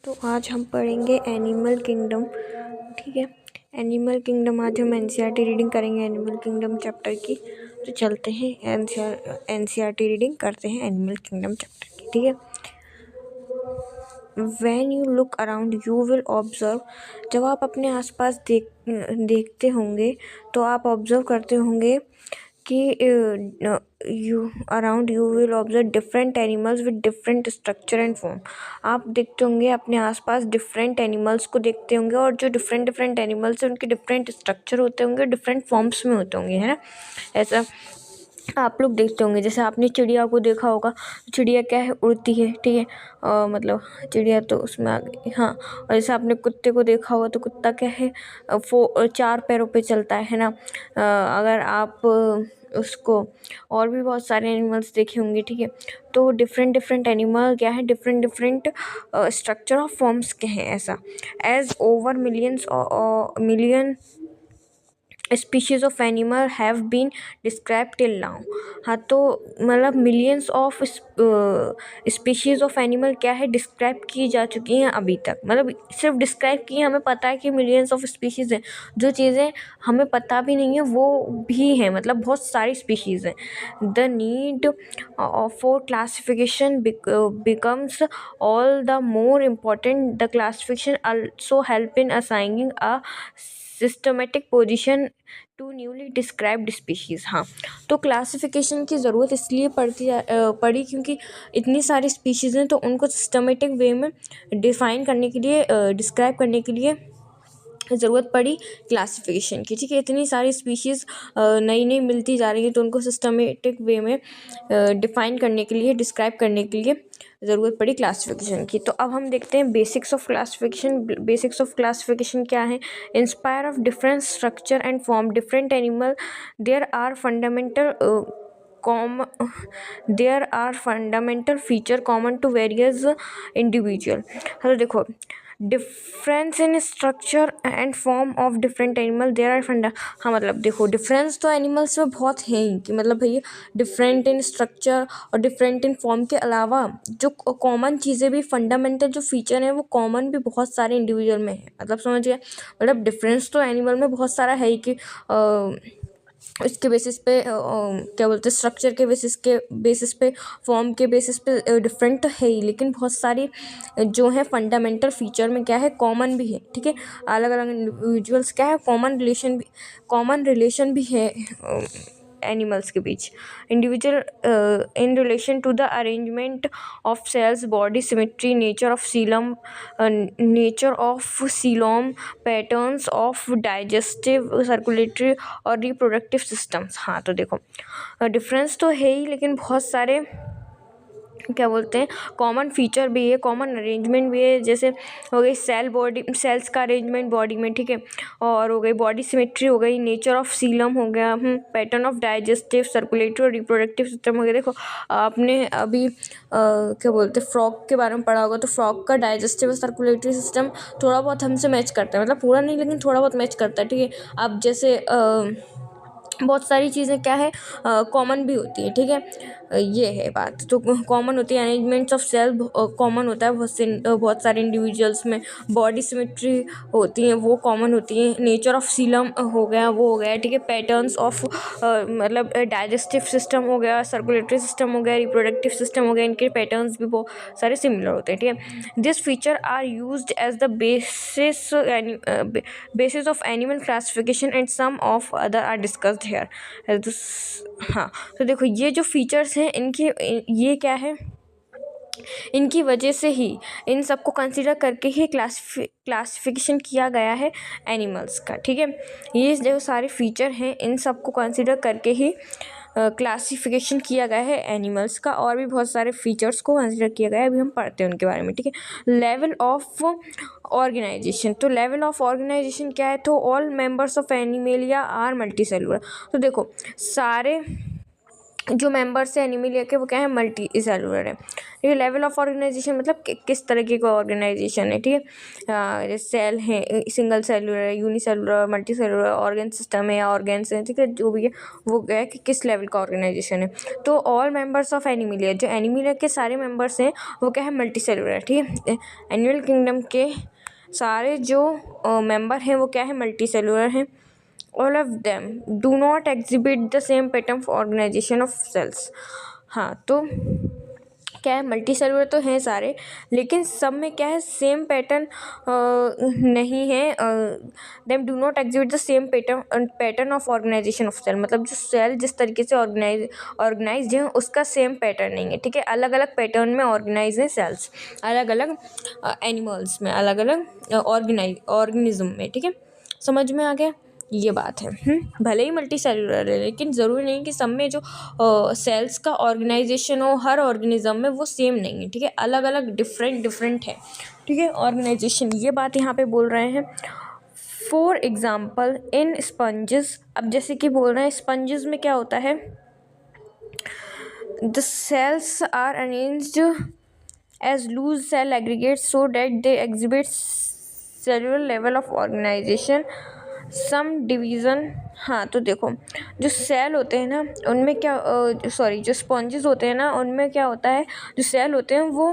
तो आज हम पढ़ेंगे एनिमल किंगडम। ठीक है, एनिमल किंगडम आज हम एनसीईआरटी रीडिंग करेंगे एनिमल किंगडम चैप्टर की। तो चलते हैं एनसीईआरटी रीडिंग करते हैं एनिमल किंगडम चैप्टर की। ठीक है, when you look around you will observe. जब आप अपने आसपास देखते होंगे तो आप ऑब्जर्व करते होंगे कि you around you will observe different animals with different structure and form. आप देखते होंगे अपने आसपास डिफरेंट एनिमल्स को देखते होंगे, और जो डिफरेंट एनिमल्स हैं उनके डिफरेंट स्ट्रक्चर होते होंगे, डिफरेंट फॉर्म्स में होते होंगे, है ना। ऐसा आप लोग देखते होंगे, जैसे आपने चिड़िया को देखा होगा। चिड़िया क्या है, उड़ती है। ठीक है, मतलब चिड़िया तो उसमें आ गई। हाँ, और जैसे आपने कुत्ते को देखा होगा तो कुत्ता क्या है, चार पैरों पे चलता है ना। अगर आप उसको और भी बहुत सारे एनिमल्स देखे होंगे। ठीक है, तो डिफरेंट एनिमल क्या है, डिफरेंट स्ट्रक्चर ऑफ फॉर्म्स के हैं। ऐसा as over million species of animal have been describe till now. हाँ, तो मतलब millions of species of animal क्या है, डिस्क्राइब की जा चुकी हैं अभी तक। मतलब सिर्फ डिस्क्राइब की, हमें पता है कि मिलियंस ऑफ स्पीशीज़ हैं। जो चीज़ें हमें पता भी नहीं है वो भी हैं, मतलब बहुत सारी स्पीशीज़ हैं। The need for classification becomes all the more important. The classification also help in assigning a systematic position to newly described species. हाँ, तो क्लासिफिकेशन की ज़रूरत इसलिए पड़ी क्योंकि इतनी सारी स्पीशीज़ हैं, तो उनको सिस्टमेटिक वे में डिफ़ाइन करने के लिए, डिस्क्राइब करने के लिए ज़रूरत पड़ी क्लासिफिकेशन की। ठीक है, इतनी सारी स्पीशीज़ नई नई मिलती जा रही है, तो उनको सिस्टमेटिक वे में डिफ़ाइन करने के लिए, डिस्क्राइब करने के लिए ज़रूरत पड़ी क्लासिफिकेशन की। तो अब हम देखते हैं basics of classification. Basics of classification क्या है, in spite of different structure and form different animal there are fundamental feature common to various individual. तो देखो, difference in structure and form of different animal there are हाँ, मतलब देखो, difference तो animals में बहुत है ही, कि मतलब भैया डिफरेंट इन स्ट्रक्चर और डिफरेंट इन फॉर्म के अलावा जो कॉमन चीज़ें भी, फंडामेंटल जो फीचर हैं वो कॉमन भी बहुत सारे इंडिविजुअल में है। मतलब समझ गए, मतलब डिफरेंस तो एनिमल में बहुत सारा है ही, कि इसके बेसिस पे क्या बोलते हैं, स्ट्रक्चर के बेसिस पे, फॉर्म के बेसिस पे डिफरेंट तो है ही, लेकिन बहुत सारी जो है फंडामेंटल फीचर में क्या है, कॉमन भी है। ठीक है, अलग अलग इंडिविजुअल्स क्या है, कॉमन रिलेशन भी है एनिमल्स के बीच। Individual in relation to the arrangement of cells, body symmetry, nature of coelom, patterns of digestive, circulatory और रिप्रोडक्टिव सिस्टम्स। हाँ, तो देखो, डिफरेंस तो है ही, लेकिन बहुत सारे क्या बोलते हैं, कॉमन फीचर भी है, कॉमन अरेंजमेंट भी है। जैसे हो गई सेल्स का अरेंजमेंट बॉडी में। ठीक है, और हो गई बॉडी सिमेट्री, हो गई नेचर ऑफ सीलम, हो गया पैटर्न ऑफ डाइजेस्टिव, सर्कुलेटरी और रिप्रोडक्टिव सिस्टम हो गया। देखो, आपने अभी क्या बोलते हैं, फ्रॉग के बारे में पढ़ा होगा, तो फ्रॉग का डाइजेस्टिव और सर्कुलेटरी सिस्टम थोड़ा बहुत हमसे मैच करता है, मतलब पूरा नहीं लेकिन थोड़ा बहुत मैच करता है। ठीक है, अब जैसे बहुत सारी चीज़ें क्या है, कॉमन भी होती है। ठीक है, ये है बात, तो कॉमन होती है। अरेंजमेंट्स ऑफ सेल कॉमन होता है बहुत सारे इंडिविजुअल्स में। बॉडी सिमेट्री होती हैं, वो कॉमन होती हैं। नेचर ऑफ सीलम हो गया, वो हो गया। ठीक है, पैटर्न्स ऑफ मतलब डाइजेस्टिव सिस्टम हो गया, सर्कुलेटरी सिस्टम हो गया, रिप्रोडक्टिव सिस्टम हो गया, इनके पैटर्न्स भी बहुत सारे सिमिलर होते हैं। ठीक है, this feature are used as the basis of animal classification and some of other are discussed here. हाँ, तो देखो, ये जो फीचर्स हैं इनकी, ये क्या है, इनकी वजह से ही, इन सबको कंसीडर करके ही क्लासिफिकेशन किया गया है एनिमल्स का। ठीक है, ये जो सारे फीचर हैं इन सबको कंसीडर करके ही क्लासिफिकेशन किया गया है एनिमल्स का। और भी बहुत सारे फीचर्स को कंसीडर किया गया है, अभी हम पढ़ते हैं उनके बारे में। ठीक है, लेवल ऑफ ऑर्गेनाइजेशन। तो लेवल ऑफ ऑर्गेनाइजेशन क्या है, तो all members of animalia are multi cellular. तो देखो, सारे जो मेंबर्स है एनिमलिया के वो क्या है, मल्टी सेलुलर है। ठीक है, लेवल ऑफ ऑर्गेनाइजेशन मतलब किस तरीके का ऑर्गेनाइजेशन है। ठीक है, जैसे सेल है, सिंगल सेलुलर है, unicellular, multi cellular, organ system है या ऑर्गेन्स है। ठीक है, जो भी है वो क्या है कि किस लेवल का ऑर्गेनाइजेशन है। तो ऑल मेंबर्स ऑफ एनिमलिया, जो एनिमलिया के सारे मेंबर्स हैं वो क्या है, मल्टी सेलुलर है। ठीक है, एनिमल किंगडम के सारे जो मेंबर हैं वो क्या है, मल्टी सेलुलर हैं। all of them do not exhibit the same pattern for organization of cells। हाँ, तो क्या है, मल्टी सेलुलर तो हैं सारे, लेकिन सब में क्या है, सेम पैटर्न नहीं है। Them do not exhibit the same pattern of organisation of cell, मतलब जो सेल जिस तरीके से ऑर्गेनाइज है उसका सेम पैटर्न नहीं है। ठीक है, अलग अलग पैटर्न में ऑर्गेनाइज है सेल्स, अलग अलग एनिमल्स में, अलग अलग ऑर्गेनिज्म में। ठीक है, समझ में आ गया, ये बात है। भले ही मल्टी सेलुलर है लेकिन ज़रूरी नहीं कि सब में जो सेल्स का ऑर्गेनाइजेशन हो हर ऑर्गेनिज्म में वो सेम नहीं है। ठीक है, अलग अलग डिफरेंट है। ठीक है, ऑर्गेनाइजेशन, ये बात यहाँ पे बोल रहे हैं। फॉर एग्जाम्पल इन स्पंजेस, अब जैसे कि बोल रहे हैं स्पंजेस में क्या होता है, the cells are arranged as loose cell aggregates so that they exhibit cellular level of organisation some division. हाँ, तो देखो जो सेल होते हैं ना उनमें क्या जो स्पॉन्जेस होते हैं ना उनमें क्या होता है, जो सेल होते हैं वो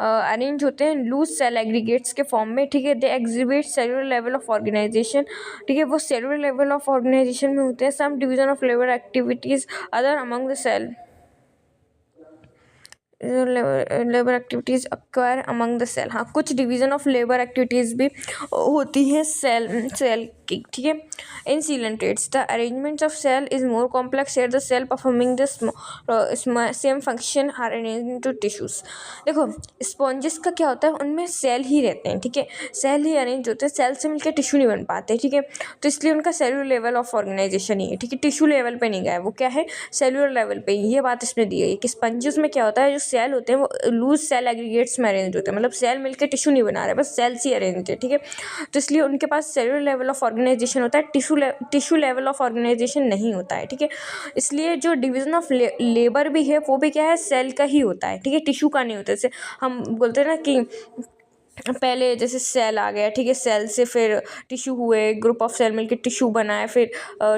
अरेंज होते हैं लूज सेल एग्रीगेट्स के फॉर्म में। ठीक है, they exhibit cellular level of organisation. ठीक है, वो सेलुलर लेवल ऑफ ऑर्गेनाइजेशन में होते हैं। Some division of labour activities other among the cell, labour activities acquire among the cell. हाँ, कुछ डिवीज़न ऑफ लेबर एक्टिविटीज़ भी होती हैं सेल की। ठीक है, in coelenterates the arrangement of cell is more complex here the cell performing the same function are arranged into tissues. देखो sponges का क्या होता है, उनमें सेल ही रहते हैं। ठीक है, सेल ही अरेंज होते हैं, सेल से मिलकर टिश्यू नहीं बन पाते। ठीक है, तो इसलिए उनका सेलुलर लेवल ऑफ ऑर्गेनाइजेशन ही है। ठीक है, टिश्यू लेवल पे नहीं गया, वो क्या है, सेलुलर लेवल पे। ये बात इसमें दी गई है कि स्पंजेस में क्या होता है, जो सेल होते हैं वो लूज सेल एग्रीगेट्स में अरेंज होते हैं, मतलब सेल मिलकर टिश्यू नहीं बना रहे, बस सेल्स ही अरेंज है। ठीक है, तो इसलिए उनके पास सेलुलर लेवल ऑफ ऑर्गेनाइजेशन होता है, टिश्यू लेवल ऑफ ऑर्गेनाइजेशन नहीं होता है। ठीक है, इसलिए जो डिवीजन ऑफ लेबर भी है वो भी क्या है, सेल का ही होता है। ठीक है, टिश्यू का नहीं होता। जैसे हम बोलते हैं ना कि पहले जैसे सेल आ गया। ठीक है, सेल से फिर टिश्यू हुए, ग्रुप ऑफ सेल मिलकर टिश्यू बनाए, फिर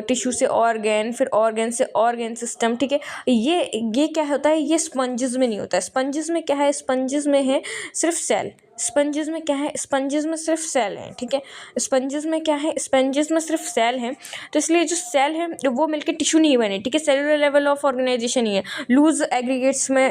टिश्यू से ऑर्गन, फिर ऑर्गन से ऑर्गन सिस्टम। ठीक है, ये क्या होता है, ये स्पंजेस में नहीं होता है। स्पंजेस में क्या है, स्पंजेस में है सिर्फ सेल। स्पंजेस में क्या है, स्पंजेस में सिर्फ सेल है। ठीक है, स्पंजेस में क्या है, स्पंजेस में सिर्फ सेल है। तो इसलिए जो सेल है वो मिलकर टिश्यू नहीं बने। ठीक है, सेलुलर लेवल ऑफ ऑर्गेनाइजेशन ही है, लूज एग्रीगेट्स में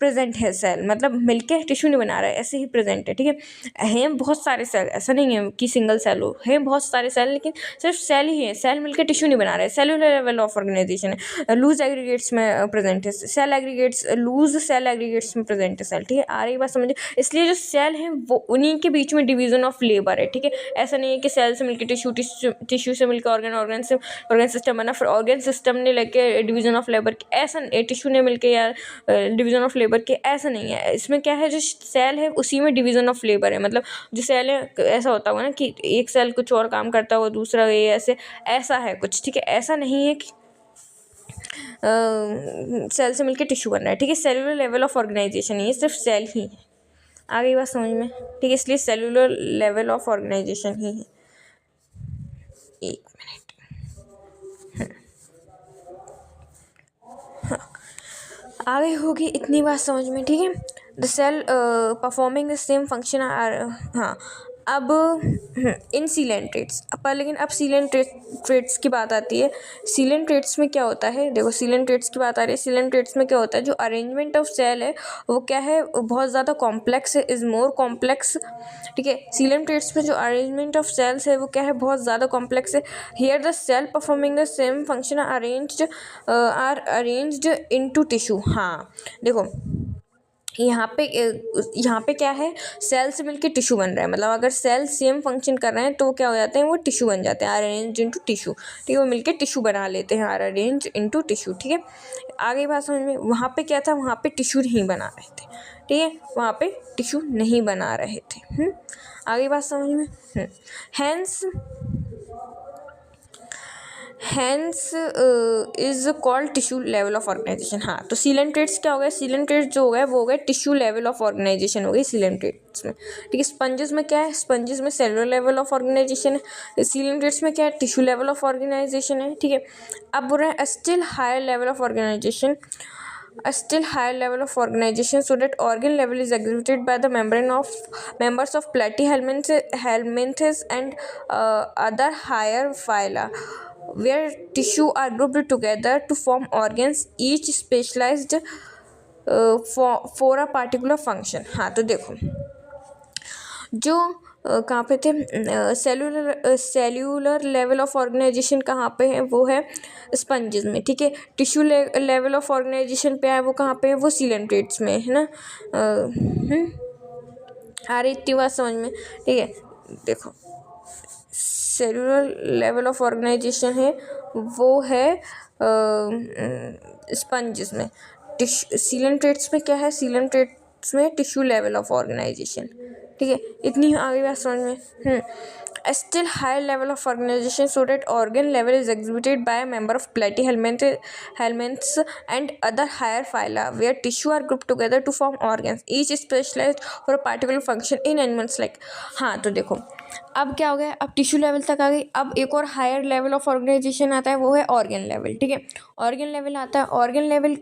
प्रेजेंट है सेल, मतलब मिलके टिश्यू नहीं बना रहा है, ऐसे ही प्रेजेंट है। ठीक है, हैं बहुत सारे सेल, ऐसा नहीं है कि सिंगल सेल हो, हैं बहुत सारे सेल लेकिन सिर्फ सेल ही है, सेल मिलके टिश्यू नहीं बना रहा है। सेलुलर लेवल ऑफ ऑर्गेनाइजेशन है, लूज एग्रीगेट्स में प्रेजेंट है cell aggregates, loose cell aggregates में प्रेजेंट है सेल। ठीक है, आ रही बात समझे। इसलिए जो सेल है वो उन्हीं के बीच में डिवीजन ऑफ लेबर है। ठीक है, ऐसा नहीं है कि सेल से मिलकर टिश्यू से मिलकर ऑर्गन से ऑर्गन सिस्टम बना, फिर ऑर्गन सिस्टम ने लेके डिवीजन ऑफ लेबर, ऐसा टिश्यू ने मिलकर या डिवीजन ऑफ लेबर के, ऐसा नहीं है। इसमें क्या है, जो सेल है उसी में डिवीजन ऑफ लेबर है, मतलब जो सेल है ऐसा होता होगा ना कि एक सेल कुछ और काम करता हो दूसरा ये ऐसा है कुछ। ठीक है, ऐसा नहीं है कि सेल से मिलकर टिश्यू बन रहा है। ठीक है, सेलुलर लेवल ऑफ ऑर्गेनाइजेशन ये सिर्फ सेल ही है। आ गई बात समझ में। ठीक है, इसलिए सेलुलर लेवल ऑफ ऑर्गेनाइजेशन ही है। एक मिनट, आ गई होगी इतनी बात समझ में। ठीक है, the cell performing the same function are. हाँ, अब इन सीलेंट ट्रेट्स पर, लेकिन अब सीलेंट ट्रेट्स की बात आती है। सीलेंट ट्रेट्स में क्या होता है, देखो सीलेंट ट्रेट्स की बात आ रही है। सीलेंट ट्रेट्स में क्या होता है, जो अरेंजमेंट ऑफ सेल है वो क्या है, बहुत ज़्यादा कॉम्प्लेक्स है, इज़ मोर कॉम्प्लेक्स। ठीक है, सीलेंट ट्रेट्स में जो अरेंजमेंट ऑफ सेल्स है वो क्या है, बहुत ज़्यादा कॉम्प्लेक्स है। Here the cell performing the same function are arranged into tissue. हाँ, देखो यहाँ पे क्या है, सेल से मिलकर टिश्यू बन रहा है, मतलब अगर सेल सेम फंक्शन कर रहे हैं तो क्या हो जाते हैं, वो टिश्यू बन जाते हैं, आर अरेंज इनटू टिश्यू। ठीक है, वो मिलकर टिश्यू बना लेते हैं, आर अरेंज इनटू टिश्यू। ठीक है, आगे बात समझ में। वहाँ पे क्या था, वहाँ पे टिश्यू नहीं बना रहे थे। ठीक है, वहाँ पे टिश्यू नहीं बना रहे थे। आगे बात समझ में। Hence hence is called tissue level of organisation. हाँ, तो सीलेंट्रेट्स क्या हो गया, सीलेंट्रेट्स जो हो गया वो हो गया टिश्यू लेवल ऑफ ऑर्गेनाइजेशन हो गई सीलेंट्रेट्स में। ठीक है, स्पंजेस में क्या है, स्पंजेस में सेलुलर लेवल ऑफ ऑर्गेनाइजेशन है, सीलेंट्रेट्स में क्या है, टिश्यू लेवल ऑफ ऑर्गेनाइजेशन है। ठीक है, अब बोल रहे हैं still higher level of organisation, a still higher level of organization, so that organ level is executed by the membrane of members of platyhelminths and other higher phyla, where tissue are grouped together to form organs, each specialized for a particular function। हाँ, तो देखो जो कहाँ पे थे, cellular level of organisation कहाँ पे है, वो है स्पंजेस में। ठीक है, टिश्यू लेवल ऑफ ऑर्गेनाइजेशन पे है वो कहाँ पे है, वो सीलेंट्रेट्स में है ना। आ रही इतनी बात समझ में। ठीक है, देखो सेल्यूलर लेवल ऑफ ऑर्गेनाइजेशन है वो है स्पंजेस में। सीलेंट्रेट्स में क्या है, सीलेंट्रेट्स में टिश्यू लेवल ऑफ ऑर्गेनाइजेशन। ठीक है, इतनी आगे बात समझ में। Still higher level of organisation, so that organ level is exhibited by member of platyhelminths and other higher phyla, where tissue are group together to form organs, each specialised for a particular function in animals like. हाँ, तो देखो अब क्या हो गया, अब tissue level तक आ गई। अब एक और हायर लेवल ऑफ ऑर्गेनाइजेशन आता है, वो है ऑर्गन लेवल। ठीक है, ऑर्गन लेवल आता है, ऑर्गन लेवल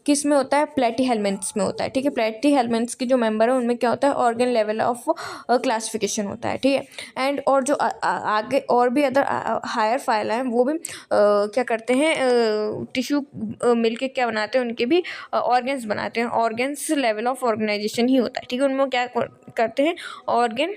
किस में होता है, प्लेटीहेलमिन्थ्स में होता है। ठीक है, प्लेटीहेलमिन्थ्स के जो मेंबर है उनमें क्या होता है, ऑर्गन लेवल ऑफ क्लासिफिकेशन होता है। ठीक है, एंड और जो आगे और भी अदर हायर फाइल हैं वो भी क्या करते हैं, टिश्यू मिलके क्या बनाते हैं, उनके भी ऑर्गन्स बनाते हैं। ऑर्गन्स लेवल ऑफ ऑर्गेनाइजेशन ही होता है। ठीक है, उनमें क्या करते हैं, ऑर्गन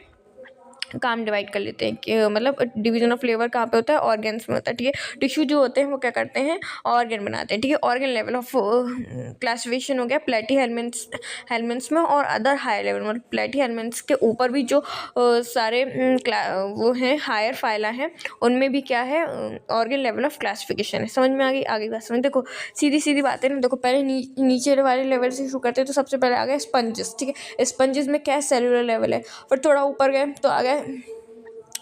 काम डिवाइड कर लेते हैं कि मतलब डिवीजन ऑफ लेबर कहाँ पे होता है, ऑर्गन्स में होता है। ठीक है, टिश्यू जो होते हैं वो क्या करते हैं, ऑर्गन बनाते हैं। ठीक है, ऑर्गन लेवल ऑफ क्लासिफिकेशन हो गया प्लेटीहेलमिन्थ्स में और अदर हायर लेवल, मतलब प्लेटीहेलमिन्थ्स के ऊपर भी जो सारे वो हैं हायर फाइला हैं, उनमें भी क्या है, ऑर्गन लेवल ऑफ क्लासिफिकेशन है। समझ में आ गई, आगे बात समझ। देखो सीधी सीधी बातें ना, देखो पहले नीचे वाले लेवल से शुरू करते हैं, तो सबसे पहले आ गया स्पंजेस। ठीक है, स्पंजेस में क्या है, सेलुलर लेवल है। फिर थोड़ा ऊपर गए तो आ गया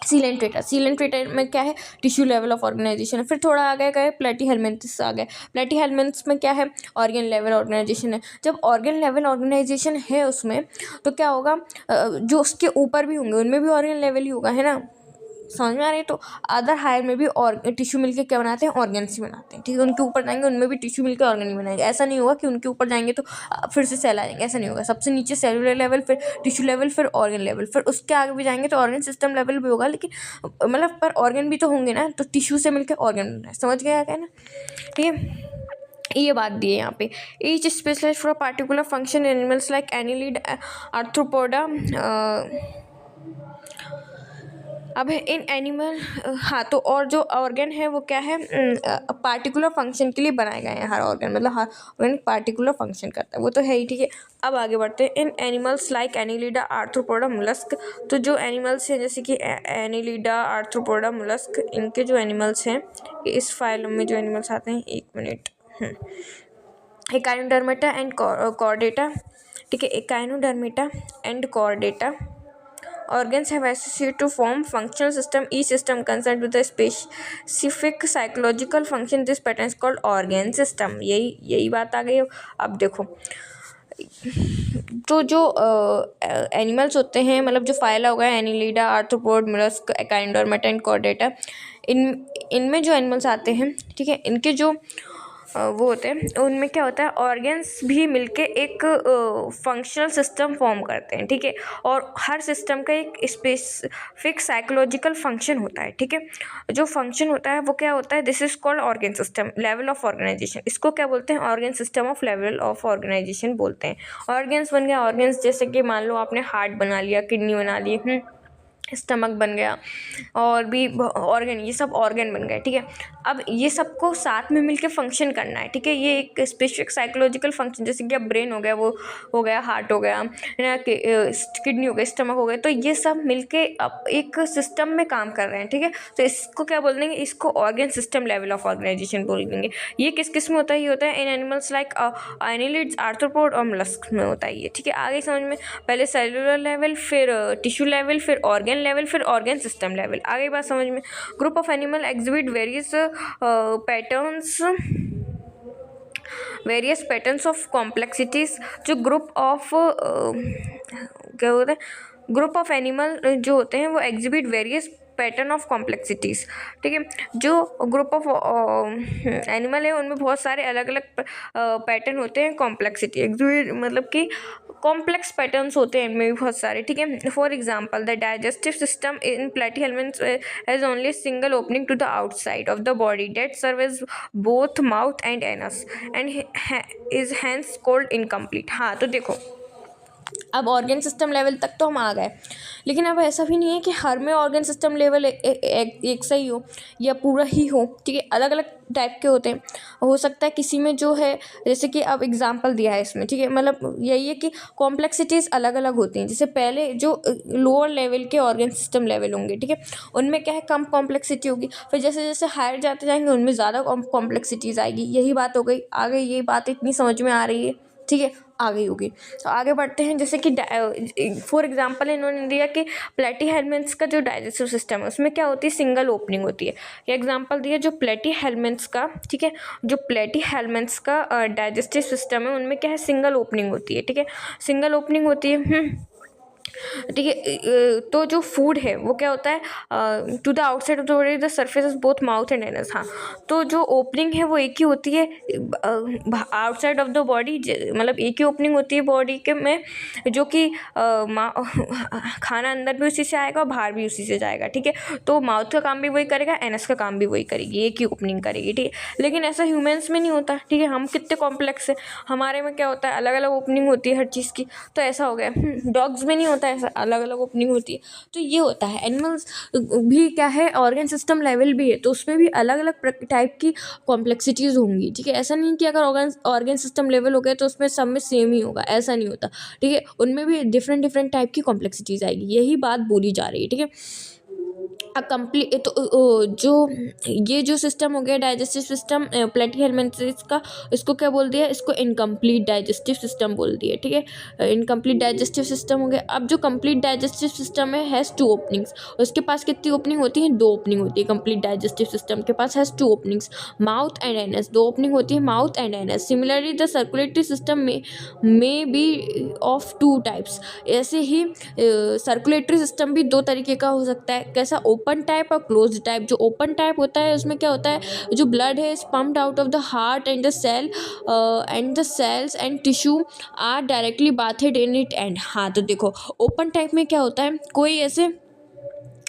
सीलेंट्रेटा, सीलेंट्रेटा में क्या है, टिश्यू लेवल ऑफ ऑर्गेनाइजेशन है। फिर थोड़ा आ गया प्लेटीहेलमिन्थ्स आ गए, प्लेटीहेलमिन्थ्स में क्या है, ऑर्गन लेवल ऑर्गेनाइजेशन है। जब ऑर्गन लेवल ऑर्गेनाइजेशन है उसमें, तो क्या होगा, जो उसके ऊपर भी होंगे उनमें भी ऑर्गन लेवल ही होगा, है ना। समझ में आ रही है, तो अदर हायर में भी और टिश्यू मिलके क्या बनाते हैं, ऑर्गन्स ही बनाते हैं। ठीक है, उनके ऊपर जाएंगे उनमें भी टिश्यू मिलकर ऑर्गन ही बनाएंगे। ऐसा नहीं होगा कि उनके ऊपर जाएंगे तो फिर से सेल आ जाएंगे, ऐसा नहीं होगा। सबसे नीचे सेलुलर लेवल, फिर टिश्यू लेवल, फिर ऑर्गन लेवल, फिर उसके आगे भी जाएंगे तो ऑर्गन सिस्टम लेवल भी होगा, लेकिन मतलब पर ऑर्गन भी तो होंगे ना, तो टिश्यू से मिलकर ऑर्गन बन रहा है। समझ गया क्या ना। ठीक है, ये बात दी है यहाँ पे। Each specialised for a particular function, animals like annelid, arthropoda. अब है इन एनिमल, हाँ, तो और जो ऑर्गन है वो क्या है, पार्टिकुलर फंक्शन के लिए बनाए गए हैं। हर ऑर्गन मतलब हर ऑर्गन पार्टिकुलर फंक्शन करता है, वो तो है ही। ठीक है, अब आगे बढ़ते हैं। In animals like annelida, arthropoda, mollusc, तो जो एनिमल्स हैं जैसे कि एनिलिडा, आर्थ्रोपोडा, मोलस्क, इनके जो एनिमल्स हैं, इस फाइलम में जो एनिमल्स आते हैं, एक मिनट, एकाइनोडर्मेटा एंड कॉर्डेटा। ठीक है, echinodermata and Chordata organs have associated to form functional system, each system concerned with a specific psychological function. This pattern is called organ system। यही बात आ गई। अब देखो तो जो एनिमल्स होते हैं, मतलब जो फाइला होगा, Annelida, arthropod, mollusc, echinodermata and Chordata, इनमें जो एनिमल्स आते हैं, ठीक है, इनके जो वो होते हैं, उनमें क्या होता है, ऑर्गन्स भी मिलके एक फंक्शनल सिस्टम फॉर्म करते हैं। ठीक है, और हर सिस्टम का एक स्पेसिफिक साइकोलॉजिकल फंक्शन होता है। ठीक है, जो फंक्शन होता है वो क्या होता है, this is called organ system level of organization. इसको क्या बोलते हैं, organ system of level of organization बोलते हैं। ऑर्गन्स बन गया, ऑर्गन्स जैसे कि मान लो आपने हार्ट बना लिया, किडनी बना ली, स्टमक बन गया, और भी ऑर्गन, ये सब ऑर्गन बन गए। ठीक है, अब ये सबको साथ में मिलके फंक्शन करना है। ठीक है, ये एक स्पेसिफिक साइकोलॉजिकल फंक्शन, जैसे कि अब ब्रेन हो गया, वो हो गया, हार्ट हो गया, है ना, किडनी हो गया, स्टमक हो गया, तो ये सब मिलके अब एक सिस्टम में काम कर रहे हैं। ठीक है, तो इसको क्या बोल देंगे, इसको organ system level of organization बोल देंगे। ये किस किस में होता है, ये होता है इन एनिमल्स लाइक एनिलिड्स, आर्थ्रोपोड और मोलस्क में होता है ये। ठीक है, आगे समझ में, पहले सेलुलर लेवल, फिर टिश्यू लेवल, फिर ऑर्गन ऑर्गन लेवल, फिर ऑर्गन सिस्टम लेवल। आगे बात समझ में। Group of animal exhibit various patterns of complexities. जो ग्रुप ऑफ क्या होता है, ग्रुप ऑफ एनिमल जो होते हैं वो exhibit various pattern of complexities. ठीक है, जो ग्रुप ऑफ एनिमल है उनमें बहुत सारे अलग अलग पैटर्न होते हैं, कॉम्प्लेक्सिटी एग्जिबिट मतलब कि कॉम्प्लेक्स पैटर्न्स होते हैं इनमें भी बहुत सारे। ठीक है, for example the digestive system in platyhelminths has only single opening to the outside of the body that serve as both mouth and anus and is hence called incomplete. हाँ तो देखो, अब ऑर्गन सिस्टम लेवल तक तो हम आ गए, लेकिन अब ऐसा भी नहीं है कि हर में ऑर्गन सिस्टम लेवल एक सही हो या पूरा ही हो। ठीक है, अलग अलग टाइप के होते हैं। हो सकता है किसी में जो है, जैसे कि अब एग्जांपल दिया है इसमें, ठीक है, मतलब यही है कि कॉम्प्लेक्सिटीज़ अलग अलग होती हैं। जैसे पहले जो लोअर लेवल के ऑर्गन सिस्टम लेवल होंगे, ठीक है, उनमें क्या है, कम कॉम्प्लेक्सिटी होगी। फिर जैसे जैसे हायर जाते जाएंगे उनमें ज़्यादा कॉम्प्लेक्सिटीज़ आएगी। यही बात हो गई। आगे ये बात इतनी समझ में आ रही है? ठीक है, आ गई होगी। तो आगे बढ़ते हैं। जैसे कि फॉर एग्जांपल इन्होंने दिया कि प्लेटीहेल्मिन्थ्स का जो डाइजेस्टिव सिस्टम है उसमें क्या होती है, सिंगल ओपनिंग होती है। ये एग्जांपल दिया जो प्लेटीहेल्मिन्थ्स का, ठीक है, जो प्लेटीहेल्मिन्थ्स का डाइजेस्टिव सिस्टम है उनमें क्या है, सिंगल ओपनिंग होती है। ठीक है, सिंगल ओपनिंग होती है। ठीक है, तो जो फूड है वो क्या होता है, to the outside of the body the surface is both mouth and anus. हाँ, तो जो ओपनिंग है वो एक ही होती है आउटसाइड ऑफ द बॉडी, मतलब एक ही ओपनिंग होती है बॉडी के में, जो कि खाना अंदर भी उसी से आएगा और बाहर भी उसी से जाएगा। ठीक है, तो माउथ का काम भी वही करेगा, एनस का काम भी वही करेगी, एक ही ओपनिंग करेगी। ठीक है, लेकिन ऐसा ह्यूमंस में नहीं होता। ठीक है, हम कितने कॉम्प्लेक्स है, हमारे में क्या होता है, अलग अलग ओपनिंग होती है हर चीज़ की। तो ऐसा हो गया। डॉग्स में नहीं होता ऐसा, अलग अलग ओपनिंग होती है। तो ये होता है। एनिमल्स भी क्या है, ऑर्गन सिस्टम लेवल भी है, तो उसमें भी अलग अलग टाइप की कॉम्प्लेक्सिटीज़ होंगी। ठीक है, ऐसा नहीं कि अगर ऑर्गन सिस्टम लेवल हो गया तो उसमें सब में सेम ही होगा, ऐसा नहीं होता। ठीक है, उनमें भी डिफरेंट डिफरेंट टाइप की कॉम्प्लेक्सिटीज़ आएगी। यही बात बोली जा रही है। ठीक है, कंप्लीट तो जो ये जो सिस्टम हो गया डाइजेस्टिव सिस्टम प्लेटीहेल्मिन्थ्स का, इसको क्या बोल दिया, इसको इनकम्प्लीट डाइजेस्टिव सिस्टम बोल दिया। ठीक है, इनकम्प्लीट डाइजेस्टिव सिस्टम हो गया। अब जो कंप्लीट डाइजेस्टिव सिस्टम है हैज़ 2 ओपनिंग्स। उसके पास कितनी ओपनिंग होती है, 2 ओपनिंग होती है। कंप्लीट डाइजेस्टिव सिस्टम के पास has 2 openings, mouth and anus. 2 opening होती है, mouth and anus. Similarly the circulatory system में बी ऑफ 2 टाइप्स। ऐसे ही सर्कुलेटरी सिस्टम भी 2 तरीके का हो सकता है। कैसा, ओपन टाइप और क्लोज्ड टाइप। जो ओपन टाइप होता है उसमें क्या होता है, जो ब्लड है is pumped out of the heart and the cells and tissue are directly bathed in it and. हाँ तो देखो, ओपन टाइप में क्या होता है, कोई ऐसे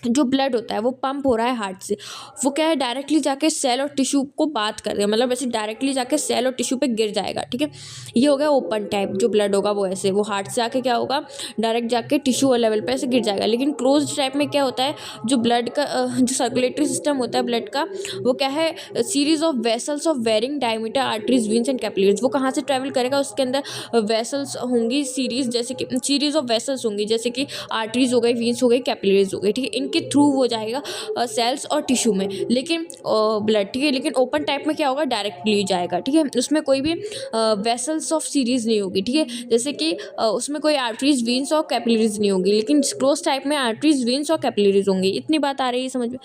जो ब्लड होता है वो पंप हो रहा है हार्ट से, वो क्या है, डायरेक्टली जाके सेल और टिश्यू को बात कर रहे हैं, मतलब ऐसे डायरेक्टली जाके सेल और टिश्यू पे गिर जाएगा। ठीक है, ये हो गया ओपन टाइप। जो ब्लड होगा वो ऐसे, वो हार्ट से आके क्या होगा, डायरेक्ट जाके टिश्यू लेवल पे ऐसे गिर जाएगा। लेकिन क्लोज टाइप में क्या होता है, जो ब्लड का जो सर्कुलेटरी सिस्टम होता है ब्लड का, वो क्या है, series of vessels of varying diameter, arteries, veins and capillaries. वो कहाँ से ट्रैवल करेगा, उसके अंदर वेसल्स होंगी, सीरीज, जैसे कि सीरीज ऑफ वेसल्स होंगी, जैसे कि आर्टरीज हो गई, वीन्स हो गई, कैपिलरीज हो गई। ठीक है, के थ्रू वो जाएगा सेल्स और टिश्यू में, लेकिन ब्लड। ठीक है, लेकिन ओपन टाइप में क्या होगा, डायरेक्टली जाएगा। ठीक है, उसमें कोई भी वेसल्स ऑफ सीरीज नहीं होगी। ठीक है, जैसे कि उसमें कोई आर्टरीज, वीन्स और कैपिलरीज नहीं होगी, लेकिन क्लोज टाइप में आर्टरीज, वीन्स और कैपिलरीज होंगी। इतनी बात आ रही है समझ में।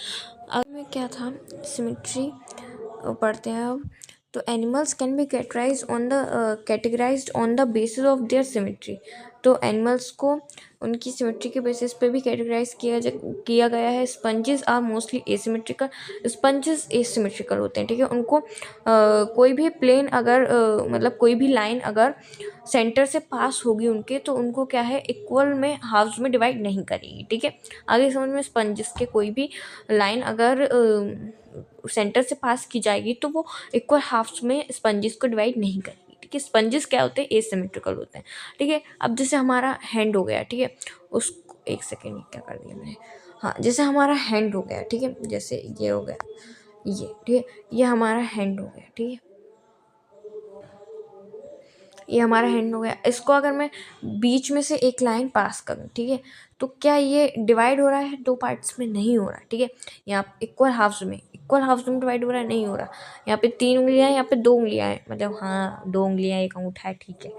आगे में क्या था, सिमेट्री पढ़ते हैं अब। तो animals can be categorised on the basis of their symmetry. तो एनिमल्स को उनकी सिमेट्री के बेसिस पे भी कैटेगराइज किया गया है। Sponges are mostly asymmetrical. Sponges asymmetrical होते हैं। ठीक है, उनको कोई भी प्लेन अगर मतलब कोई भी लाइन अगर सेंटर से पास होगी उनके, तो उनको क्या है, इक्वल में हाफ्स में डिवाइड नहीं करेगी। ठीक है, आगे समझ में। स्पंजेस के कोई भी लाइन अगर सेंटर से पास की जाएगी तो वो इक्वल हाफ्स में स्पंजेस को डिवाइड नहीं करेगी। ठीक है, स्पंजेस क्या होते हैं, एसिमेट्रिकल होते हैं। ठीक है, अब जैसे हमारा हैंड हो गया, ठीक है, उसको एक सेकेंड क्या कर दिया मैंने, हाँ, जैसे हमारा हैंड हो गया, ठीक है, जैसे ये हो गया, ये, ठीक है, ये हमारा हैंड हो गया। ठीक है, ये हमारा हैंड हो गया। इसको अगर मैं बीच में से एक लाइन पास करूँ, ठीक है, तो क्या ये डिवाइड हो रहा है? दो पार्ट्स में नहीं हो रहा, ठीक है। यहाँ इक्वल हाफ्स में डिवाइड हो रहा है, नहीं हो रहा। यहाँ पे 3 उंगलियाँ हैं, यहाँ पे 2 उंगलियाँ हैं, मतलब हाँ 2 उंगलियाँ एक अंगूठा है, ठीक है,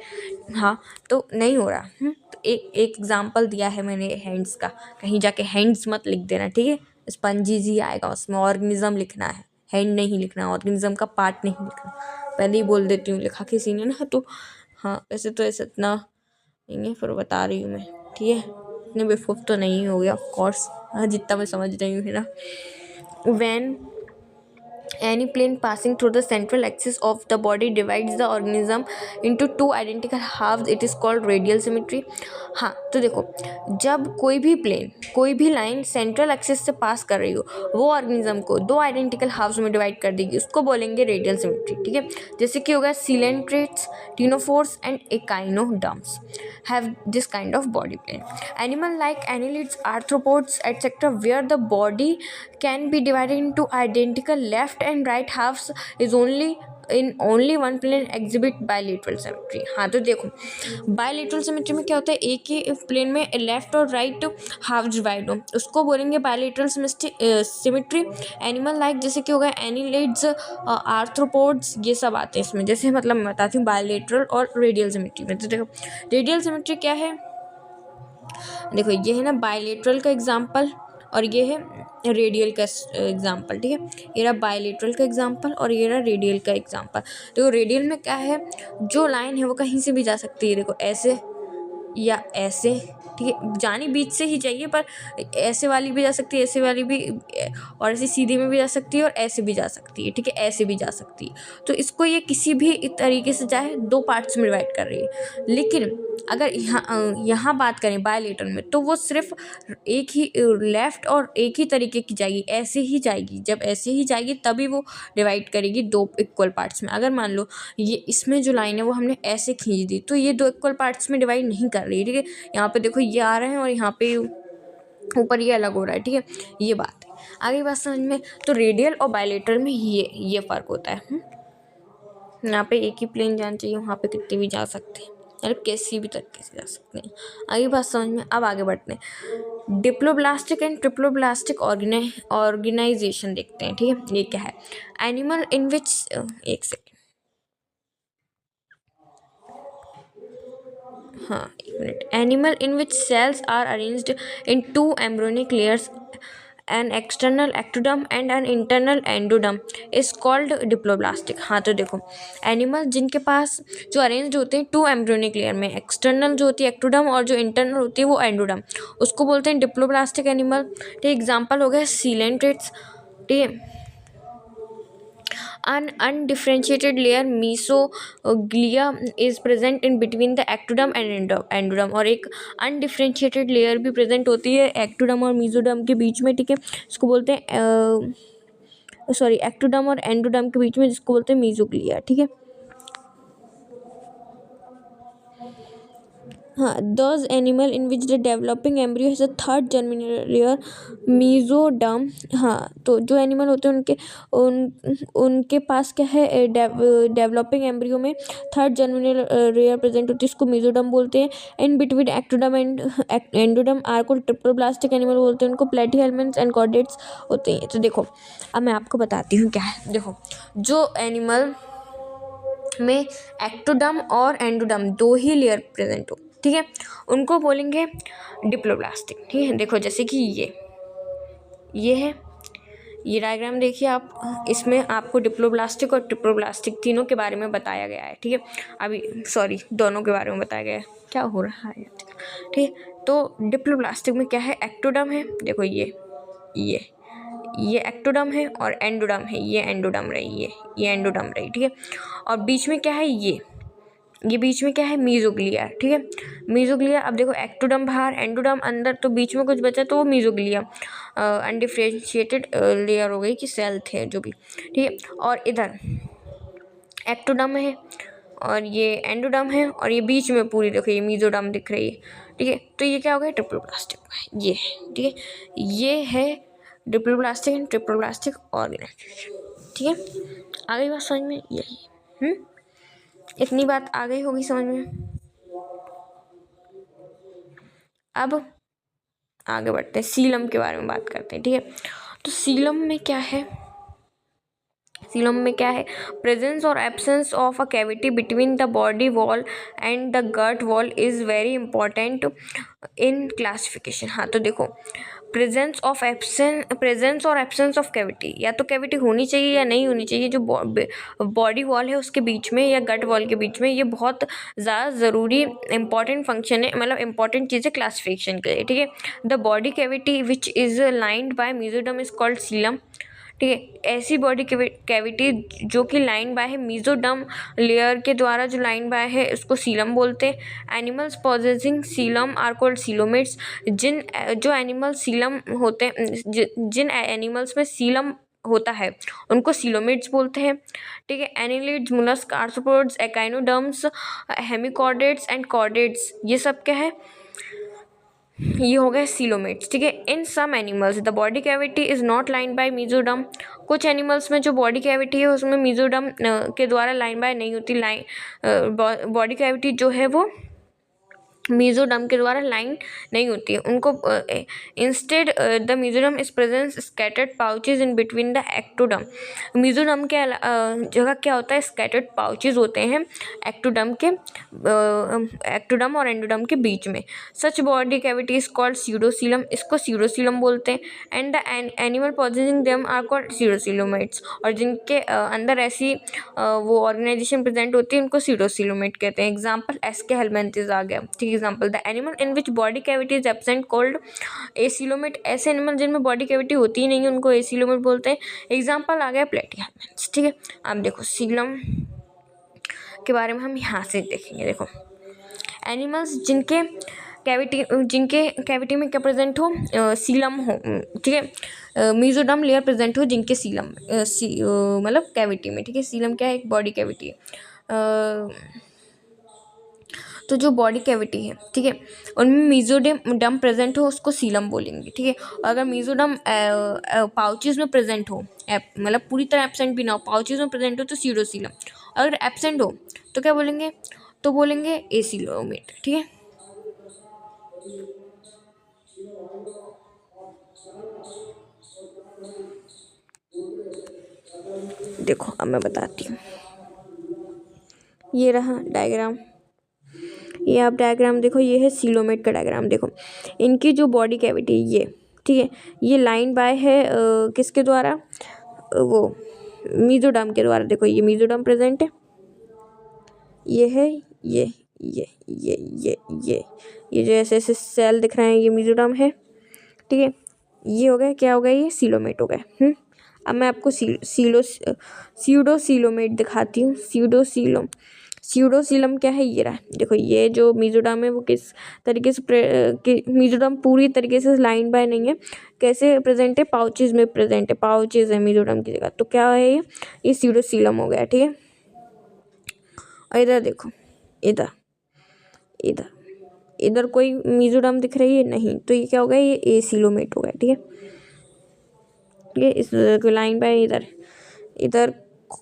हाँ, तो नहीं हो रहा। तो एक एग्जाम्पल दिया है मैंने हैंड्स का, कहीं जाके हैंड्स मत लिख देना, ठीक है। स्पंजीज ही आएगा, उसमें ऑर्गेनिज्म लिखना है, हैंड नहीं लिखना, ऑर्गेनिज्म का पार्ट नहीं लिखना। पहले ही बोल देती हूँ, लिखा किसी ने ना, तो हाँ वैसे तो ऐसा इतना नहीं है, फिर बता रही हूँ मैं, ठीक है। इतने बेवकूफ़ तो नहीं हो गया ऑफ कोर्स, हाँ जितना मैं समझ रही हूँ, है ना। When any plane passing through the central axis of the body divides the organism into two identical halves, it is called radial symmetry. हाँ, तो देखो, जब कोई भी प्लेन, कोई भी लाइन सेंट्रल एक्सिस से पास कर रही हो, वो ऑर्गेनिज्म को दो आइडेंटिकल हाफ्स में डिवाइड कर देगी, उसको बोलेंगे रेडियल सिमेट्री, ठीक है। जैसे कि हो गया coelenterates, ctenophores and echinoderms have this kind of body plan. Animal like annelids, arthropods, etc., where the body can be divided into identical left and right halves is only one plane exhibit bilateral symmetry. हाँ, तो देखो bilateral symmetry में क्या होता है, एक ही plane में left और राइट हाफ डिवाइड हो, उसको बोलेंगे bilateral symmetry. एनिमल लाइक जैसे कि हो गया एनिलिड्स, आर्थ्रोपोड्स, ये सब आते हैं इसमें। जैसे मतलब मैं बताती हूँ बायलेटरल और रेडियल सिमेट्री में। तो देखो रेडियल सिमेट्री क्या है, देखो ये है ना बायलेटरल का एग्जाम्पल, और ये है रेडियल का एग्जाम्पल, ठीक है। ये रहा बायलेटरल का एग्जाम्पल और ये रहा रेडियल का एग्जाम्पल। तो रेडियल में क्या है, जो लाइन है वो कहीं से भी जा सकती है, देखो ऐसे या ऐसे, ठीक है, जानी बीच से ही चाहिए, पर ऐसे वाली भी जा सकती है, ऐसे वाली भी, और ऐसे सीधे में भी जा सकती है, और ऐसे भी जा सकती है, ठीक है, ऐसे भी जा सकती है। तो इसको ये किसी भी तरीके से चाहे दो पार्ट्स में डिवाइड कर रही है। लेकिन अगर यहाँ बात करें बायलेटरल में, तो वो सिर्फ एक ही लेफ्ट और एक ही तरीके की जाएगी, ऐसे ही जाएगी। जब ऐसे ही जाएगी तभी वो डिवाइड करेगी दो इक्वल पार्ट्स में। अगर मान लो ये इसमें जो लाइन है वो हमने ऐसे खींच दी, तो ये दो इक्वल पार्ट्स में डिवाइड नहीं कर रही है, ठीक है। यहाँ पे देखो ये आ रहे हैं और यहाँ पे ऊपर ये अलग हो रहा है, ठीक है, ये बात है। आगे बात समझ में। तो रेडियल और बायलेटरल में ये फ़र्क होता है। यहाँ पे एक ही प्लेन जाना चाहिए, वहाँ पे कितने भी जा सकते हैं, मतलब कैसी भी तरीके से जा सकते हैं। आगे बात समझ में। अब आगे बढ़ते हैं, डिप्लोब्लास्टिक एंड ट्रिप्लोब्लास्टिक ऑर्गेनाइजेशन देखते हैं, ठीक है। ये क्या है, एनिमल इन विच, एक सेकेंड, हाँ एक minute, animal in which cells are arranged in two embryonic layers, an external ectoderm and an internal endoderm is called diploblastic. हाँ, तो देखो एनिमल जिनके पास जो अरेंज्ड होते हैं टू एम्ब्रोनिक लेयर में, एक्सटर्नल जो होती है एक्टोडर्म और जो इंटरनल होती है वो एंडोडर्म, उसको बोलते हैं डिप्लोब्लास्टिक एनिमल। ठीक, एग्जाम्पल हो गया सीलेंट्रेट्स, ठीक है। An undifferentiated layer mesoglia is present in between the ectoderm and endoderm, और एक अनडिफ्रेंशिएटेड लेयर भी प्रेजेंट होती है एक्टोडर्म और मेसोडर्म के बीच में, ठीक है। इसको बोलते हैं सॉरी एक्टोडर्म और एंडोडर्म के बीच में, जिसको बोलते हैं मेसोग्लिया, ठीक है। हाँ, those animal in which the developing embryo has a third germinal layer mesoderm. हाँ, तो जो एनिमल होते हैं उनके पास क्या है, डेवलपिंग एम्ब्रियो में थर्ड जर्मिनल लेयर प्रेजेंट होती है, इसको मेसोडर्म बोलते हैं। In between ectoderm and endoderm are को ट्रिप्लोब्लास्टिक एनिमल बोलते हैं, उनको प्लेटीहेल्मिन्थ्स एंड कॉर्डेट्स होते हैं। तो देखो अब मैं आपको बताती हूँ क्या है। देखो जो एनिमल में एक्टोडर्म और एंडोडर्म दो ही लेयर प्रेजेंट हो, ठीक है, उनको बोलेंगे डिप्लोब्लास्टिक, ठीक है। देखो जैसे कि ये है, ये डायग्राम देखिए आप, इसमें आपको डिप्लोब्लास्टिक और ट्रिप्लोब्लास्टिक तीनों के बारे में बताया गया है, ठीक है। अभी सॉरी दोनों के बारे में बताया गया है, क्या हो रहा है, ठीक है। तो डिप्लोब्लास्टिक में क्या है, एक्टोडर्म है, देखो ये एक्टोडर्म है, और एंडोडर्म है, ये एंडोडर्म रही, ये एंडोडर्म रही, ठीक है। और बीच में क्या है, ये बीच में क्या है, मीजोग्लिया, ठीक है, मीजोग्लिया। अब देखो एक्टोडर्म बाहर, एंडोडर्म अंदर, तो बीच में कुछ बचा तो वो मीजोग्लिया, अनडिफरेंशिएटेड लेयर हो गई कि सेल थे जो भी, ठीक है। और इधर एक्टोडर्म है और ये एंडोडर्म है, और ये बीच में पूरी देखो ये मीजोडर्म दिख रही है, ठीक है। तो ये क्या हो गया, ट्रिप्लोब्लास्टिक, ये है, ठीक है, ये है डिप्लोब्लास्टिक एंड ट्रिप्लोब्लास्टिक ऑर्गेनाइजेशन, ठीक है। आगे बात समझ में यही। इतनी बात आ गई होगी समझ में। अब आगे बढ़ते हैं, सीलम के बारे में बात करते हैं, ठीक है। तो सीलम में क्या है, सीलम में क्या है, प्रेजेंस और absence of a cavity between the body wall and the gut wall is very important in classification. हाँ तो देखो, प्रेजेंस और एब्सेंस ऑफ कैविटी, या तो कैविटी होनी चाहिए या नहीं होनी चाहिए जो बॉडी वॉल है उसके बीच में या गट वॉल के बीच में, ये बहुत ज़्यादा ज़रूरी इंपॉर्टेंट फंक्शन है, मतलब इंपॉर्टेंट चीज़ है क्लासिफिकेशन के लिए, ठीक है। The body cavity which is lined by mesoderm is called coelom, ठीक है। ऐसी बॉडी कैविटी जो कि लाइन बाय है मेसोडर्म लेयर के द्वारा, जो लाइन बाय है उसको सीलम बोलते हैं। Animals पॉजेसिंग Seelam are called coelomates, जो एनिमल सीलम होते हैं, जिन एनिमल्स में सीलम होता है उनको सीलोमेट्स बोलते हैं, ठीक है। Annelids, mollusc, arthropods, echinoderms, hemichordates and chordates, ये सब क्या है, ये हो गए सीलोमेट्स, ठीक है। In some animals the body cavity is not line by mesoderm, कुछ एनिमल्स में जो बॉडी कैविटी है उसमें मेसोडर्म के द्वारा लाइन बाय नहीं होती, बॉडी कैविटी जो है वो मेसोडर्म के द्वारा लाइन नहीं होती है उनको। Instead the mesoderm is presence scattered pouches in between the ectoderm, mesoderm के जगह क्या होता है, स्कैटर्ड पाउचेज होते हैं एक्टोडर्म और एंडोडर्म के बीच में। Such body cavity is called pseudocoelom, इसको स्यूडोसीलम बोलते हैं। And the animal possessing them are called pseudocoelomates, और जिनके अंदर ऐसी वो ऑर्गेनाइजेशन प्रेजेंट होती है उनको स्यूडोसीलोमेट कहते हैं। एग्जाम्पल एस्के हेलमिंथेस आ गया, ठीक है। Example the animal in which body cavity is absent called acoelomate, ऐसे एनिमल जिनमें बॉडी कैविटी होती ही नहीं है उनको एसीलोमेट बोलते हैं। एग्जाम्पल आ गया प्लेटिहेलमिन्थ्स, ठीक है। अब देखो सीलम के बारे में हम यहाँ से देखेंगे। देखो एनिमल्स जिनके कैविटी में क्या प्रेजेंट हो, सीलम हो, ठीक है। मेसोडर्म लेयर प्रेजेंट हो जिनके सीलम मतलब कैविटी में, ठीक है। सीलम क्या है, एक बॉडी कैविटी है। तो जो बॉडी कैविटी है, ठीक है, उनमें मेसोडर्म प्रेजेंट हो उसको सीलम बोलेंगे, ठीक है। और अगर मेसोडर्म पाउचेज में प्रेजेंट हो, मतलब पूरी तरह एब्सेंट भी ना हो, पाउचेज में प्रेजेंट हो तो स्यूडोसीलम, अगर एब्सेंट हो तो क्या बोलेंगे, तो बोलेंगे एसीलोमेट, ठीक है। देखो अब मैं बताती हूँ, ये रहा डायग्राम, ये आप डायग्राम देखो, ये है सीलोमेट का डायग्राम। देखो इनकी जो बॉडी कैविटी ये, ठीक है, ये लाइन बाय है किसके द्वारा, वो मेसोडर्म के द्वारा। देखो ये मेसोडर्म प्रेजेंट है, ये है ये ये ये ये ये ये जो ऐसे ऐसे सेल दिख रहे हैं ये मेसोडर्म है, ठीक है। ये हो गया, क्या हो गया, ये सीलोमेट हो गया। अब मैं आपको स्यूडोसीलोमेट दिखाती हूँ। स्यूडोसीलम क्या है, ये रहा। देखो ये जो मेसोडर्म है वो किस तरीके से मेसोडर्म पूरी तरीके से लाइन बाय नहीं है, कैसे प्रेजेंट है, पाउचेज में प्रेजेंट है, पाउचेज है मेसोडर्म की जगह, तो क्या है ये स्यूडोसीलम हो गया, ठीक है। और इधर देखो, इधर इधर इधर कोई मेसोडर्म दिख रही है नहीं, तो ये क्या हो गया, ये एसीलोमेट हो गया, ठीक है। ये इस लाइन बाय इधर इधर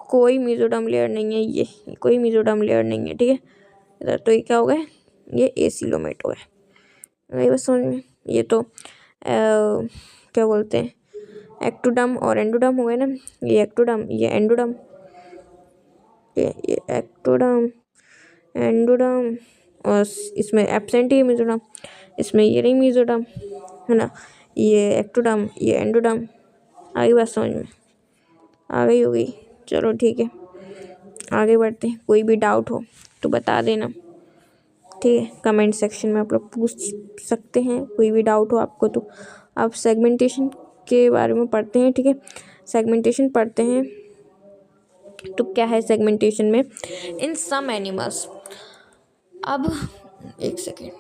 कोई मेसोडर्म लेयर नहीं है, ये कोई मेसोडर्म लेयर नहीं है, ठीक है। इधर तो ये क्या हो गया, ये एसीलोमेट हो गया, वही बस समझ में। ये तो क्या बोलते हैं, एक्टोडर्म और एंडोडर्म हो गए ना, ये एक्टोडर्म ये एंडोडर्म, ये एक्टोडर्म एंडोडर्म, और इसमें एब्सेंट ही मेसोडर्म, इसमें ये नहीं मेसोडर्म है ना, ये एक्टोडर्म ये एंडोडर्म। आगे बात समझ में आ गई होगी, चलो ठीक है आगे बढ़ते हैं। कोई भी डाउट हो तो बता देना, ठीक है। कमेंट सेक्शन में आप लोग पूछ सकते हैं, कोई भी डाउट हो आपको तो। आप सेगमेंटेशन के बारे में पढ़ते हैं, ठीक है, सेगमेंटेशन पढ़ते हैं। तो क्या है सेगमेंटेशन में, इन सम एनिमल्स, अब एक सेकेंड,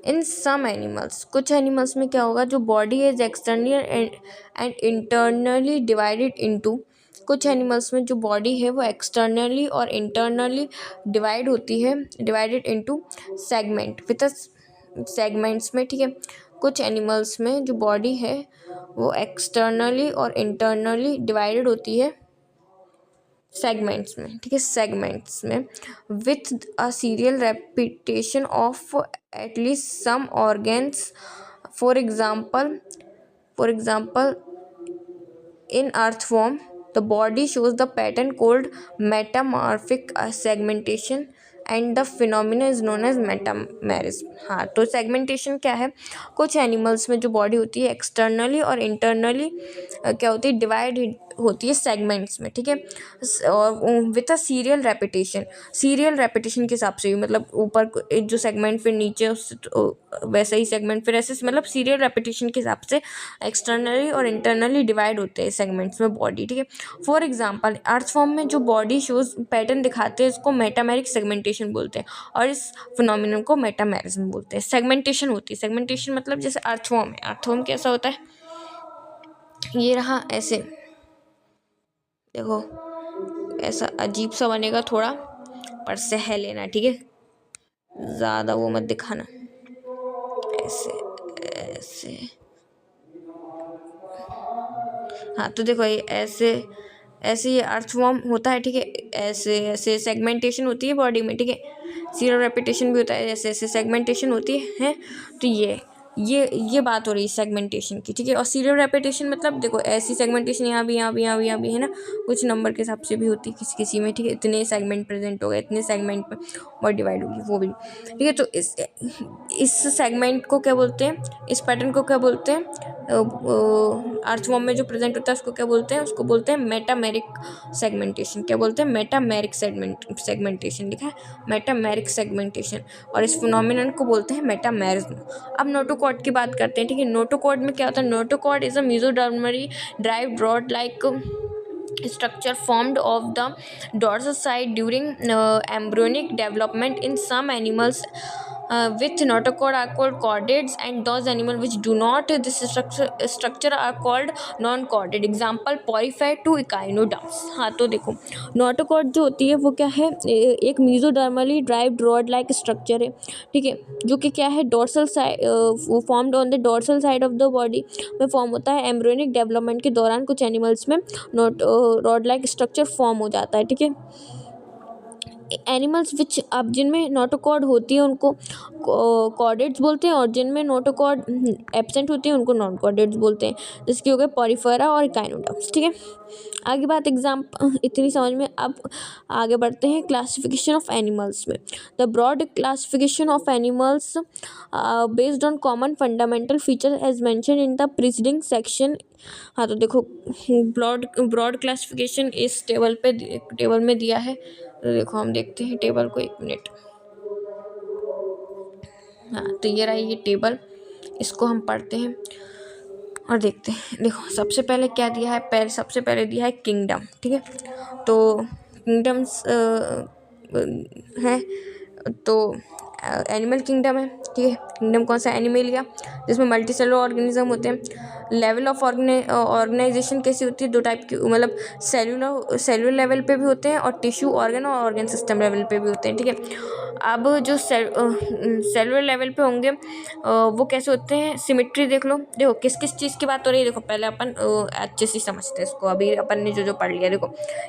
इन सम एनिमल्स, कुछ एनिमल्स में क्या होगा, जो body is externally and internally divided into, कुछ एनिमल्स में जो बॉडी है वो एक्सटर्नली और इंटरनली डिवाइड होती है, divided into segment with segments में, ठीक है। कुछ एनिमल्स में जो बॉडी है वो एक्सटर्नली और इंटरनली डिवाइडेड होती है सेगमेंट्स में, ठीक है, सेगमेंट्स में with a serial repetition of at least some organs. For example in earthworm, the body shows the pattern called metamorphic segmentation and the phenomena is known as metamerism। हाँ, तो segmentation क्या है, कुछ एनिमल्स में जो बॉडी होती है एक्सटर्नली और इंटरनली क्या होती है, डिवाइड होती है सेगमेंट्स में, ठीक है, और विथ अ सीरियल रेपिटेशन के हिसाब से भी, मतलब ऊपर जो सेगमेंट फिर नीचे उस वैसा ही सेगमेंट फिर ऐसे, मतलब सीरियल रेपिटेशन के हिसाब से एक्सटर्नली और इंटरनली डिवाइड होते हैं सेगमेंट्स में बॉडी, ठीक है। फॉर एग्जांपल अर्थफॉर्म में जो बॉडी शोज पैटर्न दिखाते हैं इसको मेटामेरिक सेगमेंटेशन बोलते हैं और इस फिनोमिनन को मेटामेरिज्म बोलते हैं। सेगमेंटेशन होती है, सेगमेंटेशन मतलब जैसे अर्थफॉर्म है, अर्थफॉर्म कैसा होता है, ये रहा ऐसे, देखो ऐसा अजीब सा बनेगा थोड़ा, पर सह लेना, ठीक है, ज़्यादा वो मत दिखाना, ऐसे ऐसे। हाँ, तो देखो ये ऐसे ऐसे ये अर्थवॉर्म होता है, ठीक है, ऐसे ऐसे सेगमेंटेशन होती है बॉडी में, ठीक है, सीरियल रेपिटेशन भी होता है, ऐसे ऐसे सेगमेंटेशन होती है। तो ये बात हो रही है सेगमेंटेशन की, ठीक है। और सीरियल रेपिटेशन मतलब देखो ऐसी सेगमेंटेशन यहाँ भी है ना, कुछ नंबर के हिसाब से भी होती है किसी किसी में, ठीक है, इतने सेगमेंट प्रेजेंट हो गए, इतने सेगमेंट में और डिवाइड होगी वो भी, ठीक है। तो इस सेगमेंट को क्या बोलते हैं, इस पैटर्न को क्या बोलते हैं, अर्थवॉर्म में जो प्रेजेंट होता है उसको क्या बोलते हैं, उसको बोलते हैं मेटामेरिक सेगमेंटेशन। क्या बोलते हैं, मेटामेरिक सेगमेंटेशन, लिखा है मेटामेरिक सेगमेंटेशन, और इस फिनोमिनन को बोलते हैं मेटामेरिज्म। अब नोटोकॉर्ड की बात करते हैं, ठीक है। नोटोकॉर्ड में क्या होता है, notochord is a mesodermally derived rod like structure formed of the dorsal side during embryonic development in some animals with notochord are called chordates and those animals which do not this structure are called non-chordate। example porifera to echinoderms। हाँ, तो देखो notochord जो होती है वो क्या है, एक मेसोडर्मली ड्राइव्ड रॉड लाइक स्ट्रक्चर है, ठीक है, जो कि क्या है dorsal side formed on the dorsal side of the body में फॉर्म होता है एम्ब्रियोनिक डेवलपमेंट के दौरान कुछ एनिमल्स में रॉड लाइक स्ट्रक्चर फॉर्म हो जाता है, ठीक है। एनिमल्स विच अब जिनमें नोटोकॉर्ड होती है उनको कॉर्डेट्स बोलते हैं और जिनमें नोटोकॉर्ड एब्सेंट होती है उनको नॉन कॉर्डेट्स बोलते हैं, जिसके हो गए पॉरीफेरा और इकाइनोडर्म्स, ठीक है। आगे बात इतनी समझ में। अब आगे बढ़ते हैं क्लासिफिकेशन ऑफ एनिमल्स में। The broad classification of animals based on common fundamental feature as mentioned in the preceding section. हाँ, तो देखो ब्रॉड क्लासिफिकेशन इस टेबल में दिया है, तो देखो हम देखते हैं टेबल को, एक मिनट। हाँ, तो ये रहा ये टेबल, इसको हम पढ़ते हैं और देखते हैं। देखो सबसे पहले क्या दिया है, सबसे पहले दिया है किंगडम, ठीक है। तो किंगडम्स है, तो एनिमल किंगडम है, ठीक है। किंगडम कौन सा, एनिमलिया, जिसमें मल्टी सेलुलर ऑर्गेनिज्म होते हैं। लेवल ऑफ ऑर्गेनाइजेशन कैसी होती है, दो टाइप की, मतलब सेलुलर लेवल पे भी होते हैं और टिश्यू ऑर्गन और ऑर्गन सिस्टम लेवल पे भी होते हैं, ठीक है। अब जो सेलुलर लेवल पे होंगे वो कैसे होते हैं, सिमेट्री देख लो। देखो किस किस चीज़ की बात हो रही है, देखो पहले अपन अच्छे से समझते हैं इसको। अभी अपन ने जो पढ़ लिया, देखो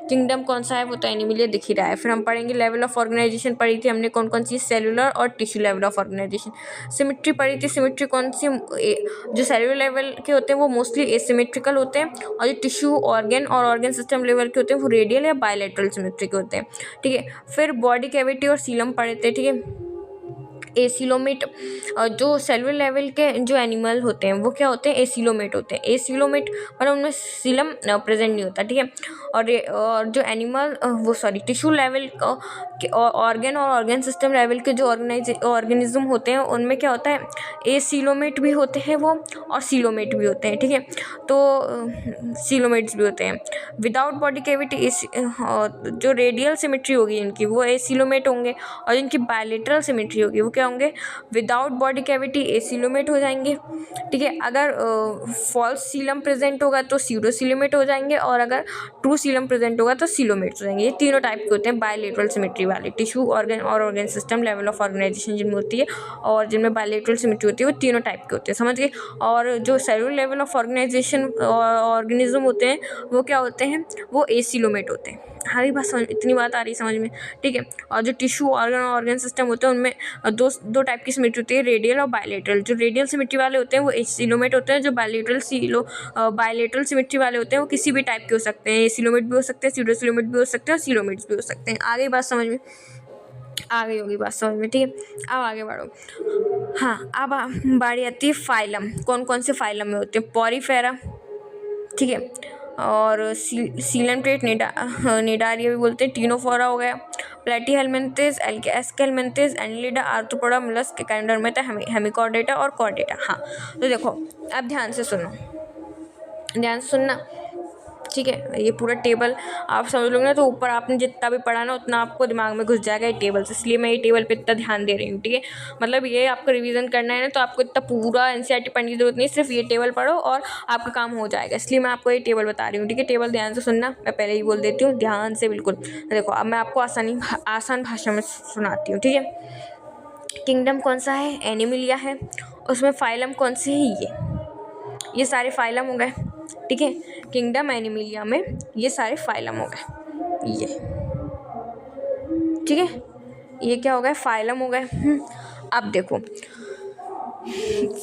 किंगडम कौन सा है, वो तो एनिमलिया दिख ही रहा है। फिर हम पढ़ेंगे लेवल ऑफ ऑर्गेनाइजेशन पढ़ी थी हमने, कौन कौन सी, सेलुलर और tissue level of organization. Symmetry पढ़ी थी, सिमेट्री कौन सी, जो सेलुलर लेवल के होते हैं वो मोस्टली एसिमेट्रिकल होते हैं, और जो टिश्यू ऑर्गन और ऑर्गन सिस्टम लेवल के होते हैं वो रेडियल या बायलैटरल सिमेट्री के होते हैं, ठीक है। फिर बॉडी कैविटी और सीलम पढ़े थे, ठीक है। एसिलोमेट, जो सेलुलर लेवल के जो एनिमल होते हैं वो क्या होते हैं, एसिलोमेट होते हैं। एसिलोमेट मतलब उनमें सीलम प्रेजेंट नहीं होता, ठीक है। और जो एनिमल टिश्यू लेवल के ऑर्गन और ऑर्गन सिस्टम लेवल के जो ऑर्गेनिज्म होते हैं उनमें क्या होता है, एसिलोमेट भी होते हैं वो और सीलोमेट भी होते हैं, ठीक है। तो सीलोमेट्स भी होते हैं। विदाउट बॉडी कैविटी जो रेडियल सिमेट्री होगी इनकी वो एसिलोमेट होंगे, और इनकी बायलेटरल सिमेट्री होगी वो क्या होंगे, विदाउट बॉडी कैविटी एसिलोमेट हो जाएंगे, ठीक है। अगर फॉल्स सीलम प्रेजेंट होगा तो सीडोसीलोमेट हो जाएंगे, और अगर ट्रू सीलम प्रेजेंट होगा तो सीलोमेट्स हो जाएंगे। ये तीनों टाइप के होते हैं बायलेटरल सिमेट्री वाले, टिश्यू, ऑर्गन और organ system, level of organization जिनमें होती है और जिनमें बायलेटरल सिमेट्री होती है, वो तीनों टाइप के होते हैं, समझ गए। और जो cellular level of organization organism होते हैं वो क्या होते हैं, वो एसीलोमेट होते हैं। हरी बात समझ, इतनी बात आ रही समझ में, ठीक है। और जो टिश्यू, ऑर्गन और ऑर्गन सिस्टम होते हैं उनमें दो टाइप की सिमेट्री होती है, रेडियल और बायलेटरल। जो रेडियल सिमेट्री वाले होते हैं वो एसीलोमेट होते हैं, जो बायलेटरल सिमेट्री वाले होते हैं वो किसी भी टाइप के हो सकते हैं, एसीलोमेट भी हो सकते हैं, सीडोसिलोमेट भी हो सकते हैं और सीलोमेट्स भी हो सकते हैं। आगे बात समझ में आ गई होगी, बात समझ में, ठीक है। अब आगे बढ़ो। हाँ, अब बारी आती है फाइलम। कौन कौन से फाइलम में होते हैं, पॉरीफेरा, ठीक है, और सीलेंट्रेट, निडारिया भी बोलते हैं, टीनोफोरा हो गया, platyhelminthes, aschelminthes, annelida, arthropoda, mollusc, echinodermata, hemichordata और कॉर्डेटा। हाँ, तो देखो अब ध्यान से सुनो, ध्यान से सुनना, ठीक है। ये पूरा टेबल आप समझ लोगे ना तो ऊपर आपने जितना भी पढ़ा ना उतना आपको दिमाग में घुस जाएगा ये टेबल से, इसलिए मैं ये टेबल पे इतना ध्यान दे रही हूँ, ठीक है। मतलब ये आपको रिवीजन करना है ना तो आपको इतना पूरा एनसीईआरटी पढ़ने की जरूरत नहीं, सिर्फ ये टेबल पढ़ो और आपका काम हो जाएगा, इसलिए मैं आपको ये टेबल बता रही हूँ, ठीक है। टेबल ध्यान से सुनना, मैं पहले ही बोल देती हूँ, ध्यान से बिल्कुल। देखो अब मैं आपको आसान भाषा में सुनाती हूँ, ठीक है। किंगडम कौन सा है, एनिमिलिया है, उसमें फाइलम कौन से है, ये सारे फाइलम हो गए, ठीक है। किंगडम एनिमिलिया में ये सारे फाइलम हो गए, ये ठीक है, ये क्या हो गए, फाइलम हो गए। अब देखो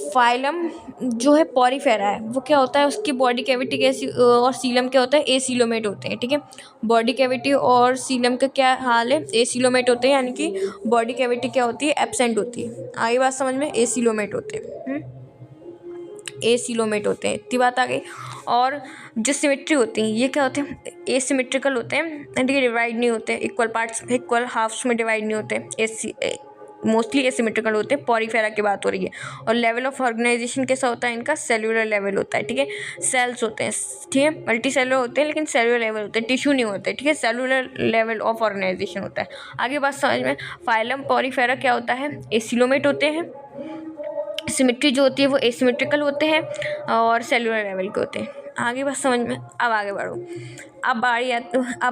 फाइलम जो है पॉरीफेरा है वो क्या होता है, उसकी बॉडी कैविटी कैसी, और सीलम क्या होता है, एसीलोमेट होते हैं, ठीक है। बॉडी कैविटी और सीलम का क्या हाल है, एसीलोमेट होते हैं, यानी कि बॉडी कैविटी क्या होती है, एब्सेंट होती है। आगे बात समझ में, एसीलोमेट होते हैं, एसीलोमेट होते हैं, इतनी बात आ गई। और जो सिमेट्री होती हैं ये क्या होते हैं, एसिमेट्रिकल होते हैं, ठीक है, डिवाइड नहीं होते, इक्वल पार्ट्स, इक्वल हाफ्स में डिवाइड नहीं होते, मोस्टली एसिमेट्रिकल होते हैं। पॉरीफेरा की बात हो रही है। और लेवल ऑफ ऑर्गेनाइजेशन कैसा होता है इनका, सेलुलर लेवल होता है, ठीक है। सेल्स होते हैं, ठीक है, मल्टी सेलुलर होते हैं लेकिन सेलुलर लेवल होते हैं, टिश्यू नहीं होते, ठीक है, सेलुलर लेवल ऑफ ऑर्गेनाइजेशन होता है। आगे बात समझ में, फाइलम पॉरीफेरा क्या होता है, एसिलोमेट होते हैं, सिमेट्री जो होती है वो एसिमेट्रिकल होते हैं और सेलुलर लेवल के होते हैं। आगे बात समझ में, अब आगे बढ़ो। अब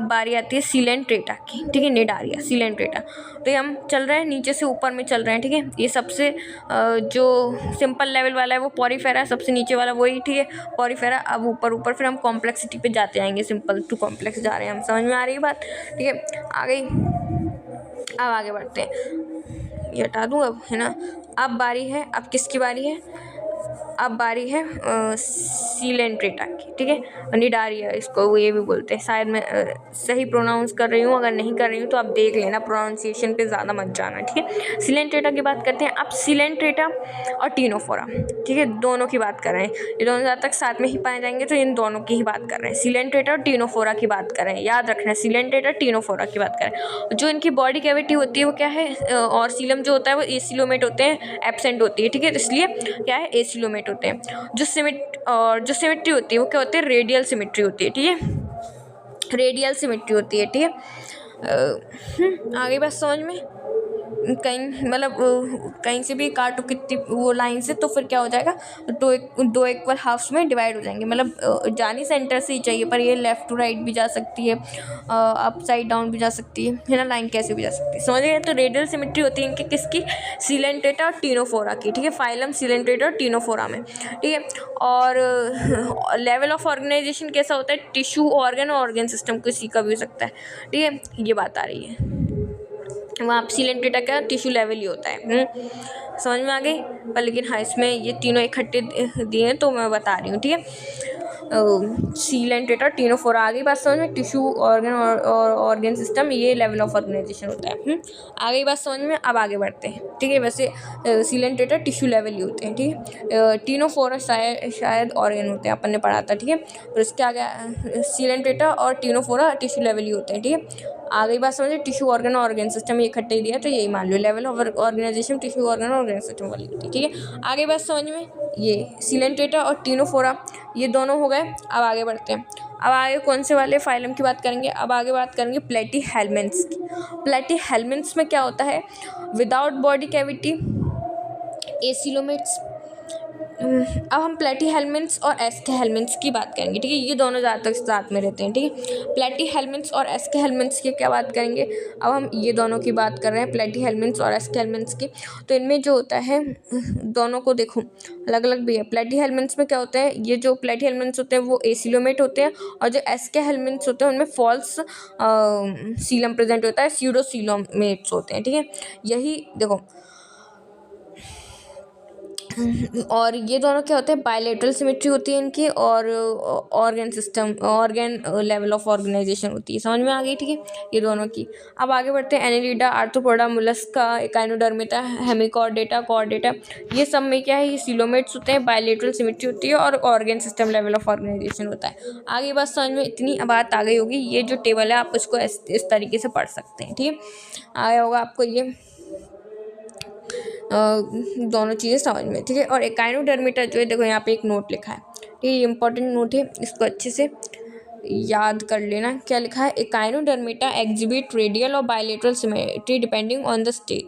बारी आती है सीलेंट्रेटा की, ठीक है, निडारिया, सीलेंट्रेटा। तो ये हम चल रहे हैं नीचे से ऊपर में चल रहे हैं, ठीक है। ये सबसे जो सिंपल लेवल वाला है वो पॉरीफेरा, सबसे नीचे वाला वही, ठीक है, पॉरीफेरा। अब ऊपर फिर हम कॉम्प्लेक्सिटी पे जाते आएंगे, सिंपल टू कॉम्प्लेक्स जा रहे हैं हम, समझ में आ रही है बात, ठीक है। आ गई, अब आगे बढ़ते हैं, ये हटा दूँ अब, है ना। अब बारी है, अब किसकी बारी है, अब बारी है सीलेंट्रेटा की, ठीक है, निडारिया इसको ये भी बोलते हैं। शायद मैं सही प्रोनाउंस कर रही हूँ, अगर नहीं कर रही हूँ तो आप देख लेना, प्रोनाउंसिएशन पे ज़्यादा मत जाना, ठीक है। सीलेंट्रेटा की बात करते हैं। अब सीलेंट्रेटा और टीनोफोरा, ठीक है, दोनों की बात कर रहे हैं, ये दोनों ज़्यादा तक साथ में ही पाए जाएंगे, तो इन दोनों की ही बात कर रहे हैं, सीलेंट्रेटा और टीनोफोरा की बात कर रहे हैं, याद रखना, सीलेंट्रेटा टीनोफोरा की बात कर रहे हैं। जो इनकी बॉडी कैविटी होती है वो क्या है, और सीलम जो होता है वो एसिलोमेट होते हैं, एब्सेंट होती है, ठीक है, इसलिए क्या है, एसिलोमेट होते हैं। जो सिमेट्री होती है वो क्या होती है, रेडियल सिमेट्री होती है, ठीक है, रेडियल सिमेट्री होती है, ठीक है। आगे बात समझ में, कहीं मतलब कहीं से भी काटो कितनी वो लाइन से तो फिर क्या हो जाएगा, दो इक्वल हाफ्स में डिवाइड हो जाएंगे, मतलब जानी सेंटर से ही चाहिए, पर ये लेफ़्ट टू राइट भी जा सकती है, अप साइड डाउन भी जा सकती है ना, लाइन कैसे भी जा सकती है, समझ गए। तो रेडियल सिमेट्री होती है इनकी किसकी, सीलेंट्रेटा और टीनोफोरा की, ठीक है, फाइलम, सीलेंट्रेटा और टीनोफोरा में, ठीक है। और लेवल ऑफ ऑर्गेनाइजेशन कैसा होता है, टिश्यू, ऑर्गन और ऑर्गन सिस्टम किसी का भी हो सकता है, ठीक है, ये बात आ रही है। वहाँ सीलेंट्रेटा का टिश्यू लेवल ही होता है, समझ में आ गई। पर लेकिन हाँ, इसमें ये तीनों इकट्ठे दिए हैं तो मैं बता रही हूँ, ठीक है। सीलेंट्रेटा, टीनोफोरा, आ गई बात समझ में। टिश्यू, ऑर्गन और ऑर्गन सिस्टम, ये लेवल ऑफ ऑर्गेनाइजेशन होता है, आ गई बात समझ में। अब आगे बढ़ते हैं, ठीक है। वैसे सीलेंट्रेटा टिश्यू लेवल ही होते हैं, ठीक है। टीनोफोरा शायद ऑर्गन होते हैं, अपन ने पढ़ा था, ठीक है। और इसके आगे सीलेंट्रेटा और टीनोफोरा टिश्यू लेवल ही होते हैं, ठीक है। आ गई बात समझिए, टिश्यू, ऑर्गन और ऑर्गन सिस्टम ये इकट्ठे ही दिया तो यही मान लो, level of organisation tissue, organ और ऑर्गन सिस्टम वाली होती है, ठीक है। आगे बात समझ में, ये सीलेंट्रेटा और टीनोफोरा ये दोनों हो गए। अब आगे बढ़ते हैं, अब आगे कौन से वाले फाइलम की बात करेंगे, अब आगे बात करेंगे प्लेटीहेलमिन्थ्स की। प्लेटीहेलमिन्थ्स में क्या होता है, विदाउट बॉडी कैविटी, एसिलोमेट्स, अब हम प्लेटीहेल्मिन्थ्स और एस्केहेल्मिन्थ्स की बात करेंगे, ठीक है। ये दोनों ज़्यादातर साथ में रहते हैं, ठीक है। प्लेटीहेल्मिन्थ्स और एस्केहेल्मिन्थ्स की क्या बात करेंगे, अब हम ये दोनों की बात कर रहे हैं, प्लेटीहेल्मिन्थ्स और एस्केहेल्मिन्थ्स की। तो इनमें जो होता है, दोनों को देखो अलग अलग भी है। प्लेटीहेल्मिन्थ्स में क्या होता है, ये जो प्लेटीहेल्मिन्थ्स होते हैं वो एसिलोमेट होते हैं, और जो एस्केहेल्मिन्थ्स होते हैं उनमें फॉल्स सीलम प्रेजेंट होता है, स्यूडोसीलोमेट्स होते हैं, ठीक है। यही देखो, और ये दोनों क्या होते हैं, बायलेटरल सिमेट्री होती है इनकी, और ऑर्गन लेवल ऑफ ऑर्गेनाइजेशन होती है। समझ में आ गई, ठीक है, ये दोनों की। अब आगे बढ़ते हैं। Annelida, arthropoda, mollusca, echinodermata, hemichordata, chordata, ये सब में क्या है, ये सिलोमेट्स होते हैं, बायलेटरल सिमेट्री होती है, और organ system level of organization होता है। आगे बस समझ में इतनी बात आ गई होगी। ये जो टेबल है आप इसको इस तरीके से पढ़ सकते हैं, ठीक है। आया होगा आपको ये दोनों चीज़ें समझ में, ठीक है। और एकाइनोडर्मिटा जो है, देखो यहाँ पे एक नोट लिखा है, ठीक है, ये इंपॉर्टेंट नोट है, इसको अच्छे से याद कर लेना। क्या लिखा है, एकाइनोडर्मिटा एग्जिबिट रेडियल और bilateral symmetry depending on the stage